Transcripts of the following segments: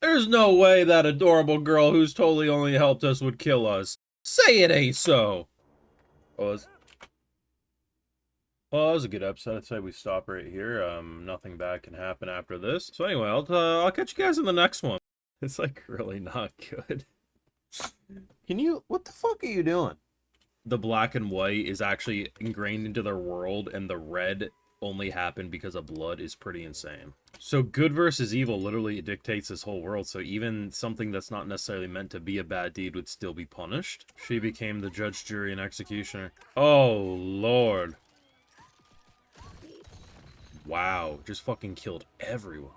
There's no way that adorable girl who's totally only helped us would kill us. Say it ain't so. Oh, well, that was a good episode. I'd say we stop right here. Nothing bad can happen after this. So anyway, I'll catch you guys in the next one. It's like really not good. What the fuck are you doing? The black and white is actually ingrained into their world, and the red only happened because of blood is pretty insane. So good versus evil literally dictates this whole world, so even something that's not necessarily meant to be a bad deed would still be punished. She became the judge, jury, and executioner. Oh, Lord. Wow, just fucking killed everyone.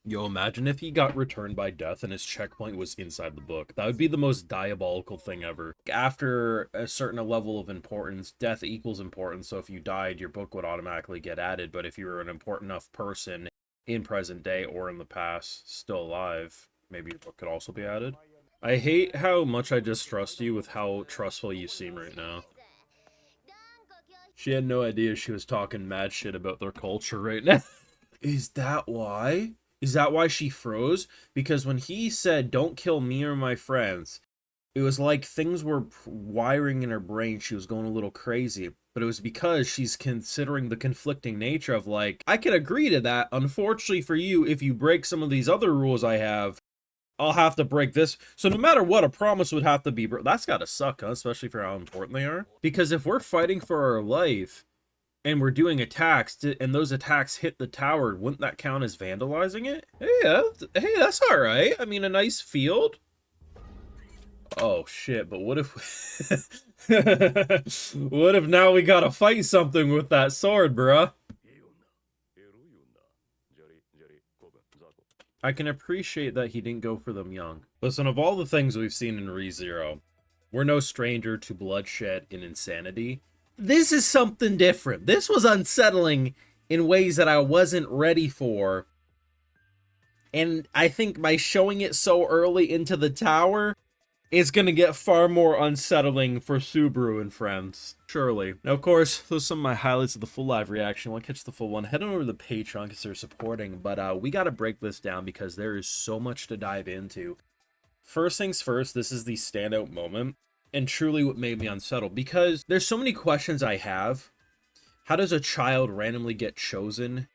Yo, imagine if he got returned by death and his checkpoint was inside the book. That would be the most diabolical thing ever. After a certain level of importance, death equals importance, so if you died, your book would automatically get added, but if you were an important enough person in present day or in the past, still alive, maybe your book could also be added. I hate how much I distrust you with how trustful you seem right now. She had no idea she was talking mad shit about their culture right now. Is that why? Is that why she froze? Because when he said, don't kill me or my friends, it was like things were wiring in her brain. She was going a little crazy. But it was because she's considering the conflicting nature of like, I can agree to that. Unfortunately for you, if you break some of these other rules I have, I'll have to break this. So no matter what, a promise would have to be that's gotta suck, huh? Especially for how important they are. Because if we're fighting for our life and we're doing attacks and those attacks hit the tower, wouldn't that count as vandalizing it? Hey, that's all right. I mean, a nice field. Oh shit, but what if what if now we gotta fight something with that sword, bruh? I can appreciate that he didn't go for them young. Listen, of all the things we've seen in ReZero, we're no stranger to bloodshed and insanity. This is something different. This was unsettling in ways that I wasn't ready for. And I think by showing it so early into the tower, it's going to get far more unsettling for Subaru and friends. Surely. Now, of course, those are some of my highlights of the full live reaction. Want to catch the full one? Head on over to the Patreon, consider supporting. But we got to break this down because there is so much to dive into. First things first, this is the standout moment. And truly what made me unsettled. Because there's so many questions I have. How does a child randomly get chosen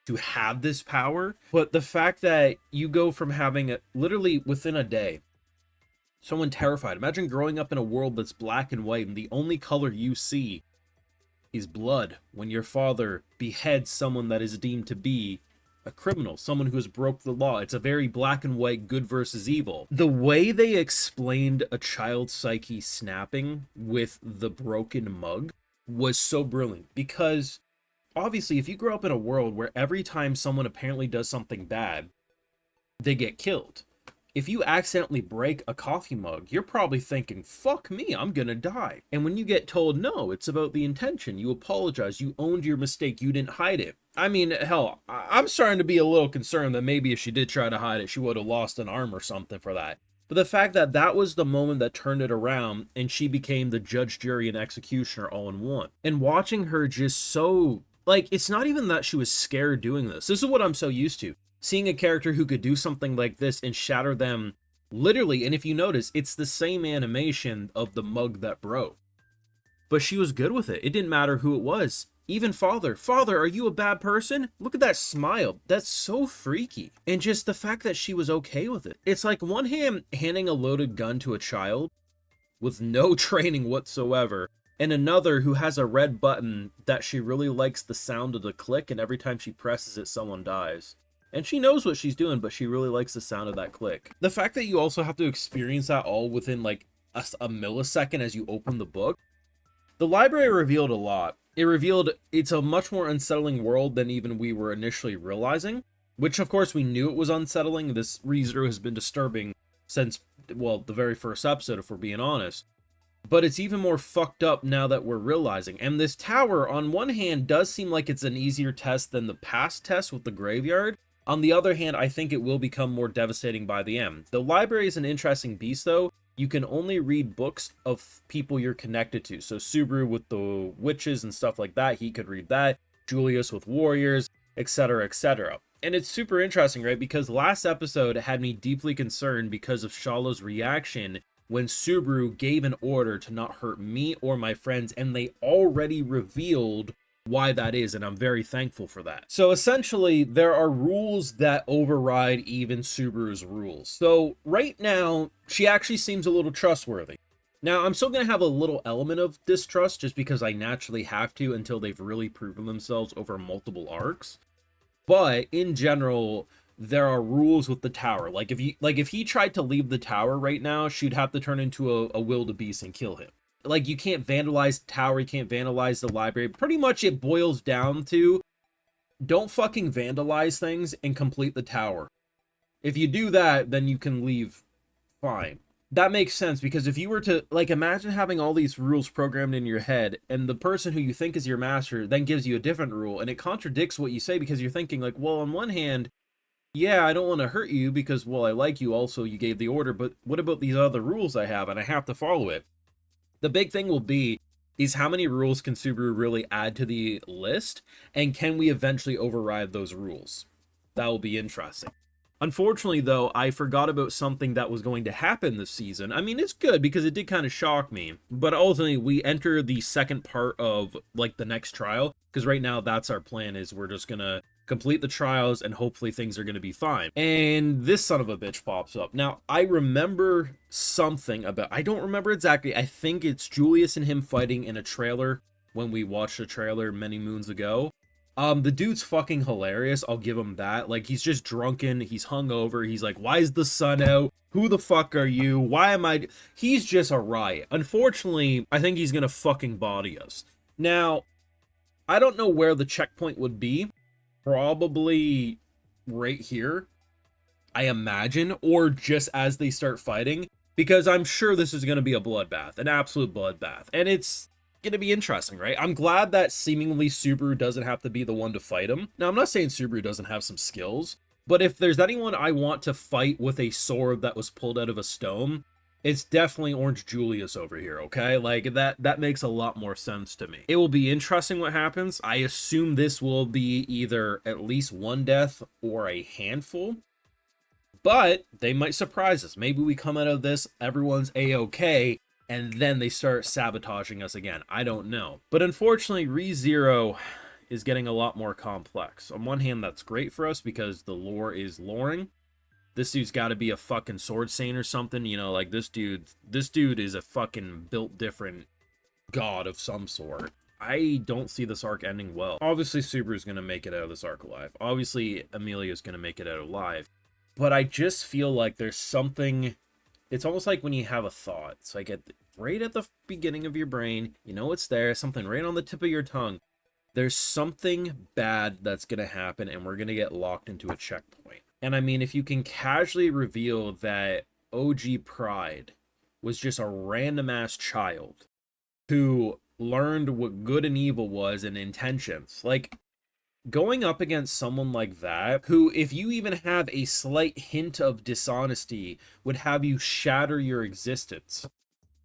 to have this power? But the fact that you go from having it literally within a day, someone terrified. Imagine growing up in a world that's black and white and the only color you see is blood when your father beheads someone that is deemed to be a criminal, someone who has broke the law. It's a very black and white good versus evil. The way they explained a child's psyche snapping with the broken mug was so brilliant because obviously if you grow up in a world where every time someone apparently does something bad, they get killed. If you accidentally break a coffee mug, you're probably thinking, fuck me, I'm gonna die. And when you get told, no, it's about the intention, you apologize, you owned your mistake, you didn't hide it. I mean, hell, I'm starting to be a little concerned that maybe if she did try to hide it, she would have lost an arm or something for that. But the fact that that was the moment that turned it around and she became the judge, jury, and executioner all in one. And watching her just so, like, it's not even that she was scared doing this. This is what I'm so used to. Seeing a character who could do something like this and shatter them literally, and if you notice, it's the same animation of the mug that broke. But she was good with it. It didn't matter who it was. Even father. Father, are you a bad person? Look at that smile. That's so freaky. And just the fact that she was okay with it. It's like one hand handing a loaded gun to a child with no training whatsoever, and another who has a red button that she really likes the sound of the click, and every time she presses it, someone dies. And she knows what she's doing, but she really likes the sound of that click. The fact that you also have to experience that all within like a millisecond as you open the book. The library revealed a lot. It revealed it's a much more unsettling world than even we were initially realizing. Which of course we knew it was unsettling. This ReZero has been disturbing since, well, the very first episode, if we're being honest. But it's even more fucked up now that we're realizing. And this tower, on one hand, does seem like it's an easier test than the past test with the graveyard. On the other hand, I think it will become more devastating by the end. The library is an interesting beast, though. You can only read books of people you're connected to. So Subaru with the witches and stuff like that, he could read that. Julius with warriors, etc., etc. And it's super interesting, right? Because last episode had me deeply concerned because of Shaula's reaction when Subaru gave an order to not hurt me or my friends, and they already revealed why that is, and I'm very thankful for that. So essentially, there are rules that override even Subaru's rules. So right now, she actually seems a little trustworthy. Now, I'm still going to have a little element of distrust just because I naturally have to until they've really proven themselves over multiple arcs. But in general, there are rules with the tower. Like if he tried to leave the tower right now, she'd have to turn into a wildebeest and kill him. Like, you can't vandalize the tower, you can't vandalize the library. Pretty much it boils down to don't fucking vandalize things and complete the tower. If you do that, then you can leave fine. That makes sense, because if you were to, like, imagine having all these rules programmed in your head, and the person who you think is your master then gives you a different rule, and it contradicts what you say, because you're thinking, like, well, on one hand, yeah, I don't want to hurt you because, well, I like you, also you gave the order, but what about these other rules I have, and I have to follow it? The big thing will be is how many rules can Subaru really add to the list, and can we eventually override those rules? That will be interesting. Unfortunately, though, I forgot about something that was going to happen this season. I mean, it's good because it did kind of shock me. But ultimately, we enter the second part of, like, the next trial. Because right now, that's our plan, is we're just going to complete the trials and hopefully things are going to be fine. And this son of a bitch pops up. Now, I remember something about... I don't remember exactly. I think it's Julius and him fighting in a trailer when we watched the trailer many moons ago. The dude's fucking hilarious, I'll give him that. Like, he's just drunken, he's hungover, he's like, why is the sun out? Who the fuck are you? Why am I... He's just a riot. Unfortunately, I think he's gonna fucking body us. Now, I don't know where the checkpoint would be. Probably right here, I imagine, or just as they start fighting, because I'm sure this is gonna be a bloodbath, an absolute bloodbath. And it's gonna be interesting, right? I'm glad that seemingly Subaru doesn't have to be the one to fight him. Now, I'm not saying Subaru doesn't have some skills, but if there's anyone I want to fight with a sword that was pulled out of a stone, it's definitely Orange Julius over here, okay? Like, that makes a lot more sense to me. It will be interesting what happens. I assume this will be either at least one death or a handful, but they might surprise us. Maybe we come out of this, everyone's a-okay, and then they start sabotaging us again. I don't know. But unfortunately, ReZero is getting a lot more complex. On one hand, that's great for us because the lore is loring. This dude's got to be a fucking sword saint or something. You know, like, this dude is a fucking built different god of some sort. I don't see this arc ending well. Obviously, Subaru's going to make it out of this arc alive. Obviously, Emilia's going to make it out alive. But I just feel like there's something... It's almost like when you have a thought. It's like right at the beginning of your brain, you know it's there, something right on the tip of your tongue. There's something bad that's going to happen, and we're going to get locked into a checkpoint. And I mean, if you can casually reveal that OG Pride was just a random-ass child who learned what good and evil was and intentions, like... Going up against someone like that, who, if you even have a slight hint of dishonesty, would have you shatter your existence.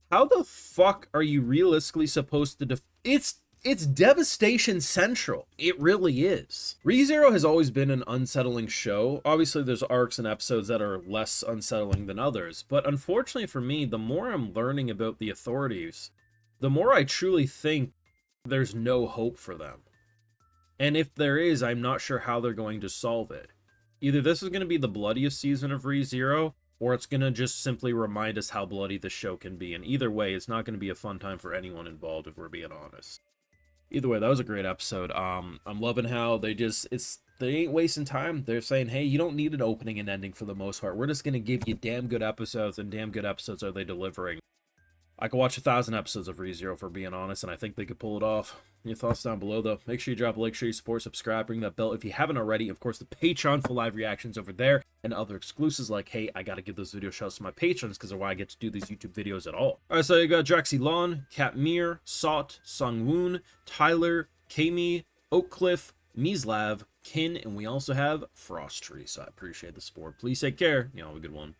How the fuck are you realistically supposed to It's devastation central. It really is. ReZero has always been an unsettling show. Obviously, there's arcs and episodes that are less unsettling than others, but unfortunately for me, the more I'm learning about the authorities, the more I truly think there's no hope for them. And if there is, I'm not sure how they're going to solve it. Either this is going to be the bloodiest season of ReZero, or it's going to just simply remind us how bloody the show can be. And either way, it's not going to be a fun time for anyone involved, if we're being honest. Either way, that was a great episode. I'm loving how they ain't wasting time. They're saying, hey, you don't need an opening and ending for the most part. We're just going to give you damn good episodes, and damn good episodes are they delivering. I could watch 1,000 episodes of ReZero, for being honest, and I think they could pull it off. Your thoughts down below, though. Make sure you drop a like, share your support, subscribe, ring that bell if you haven't already. Of course, the Patreon for live reactions over there, and other exclusives like, hey, I gotta give those video shouts to my patrons because of why I get to do these YouTube videos at all. Alright, so you got Draxi Lon, Katmir, Sot, Sungwoon, Tyler, Kami, Oakcliff, Mislav, Kin, and we also have Frost Tree. So I appreciate the support. Please take care. You know, have a good one.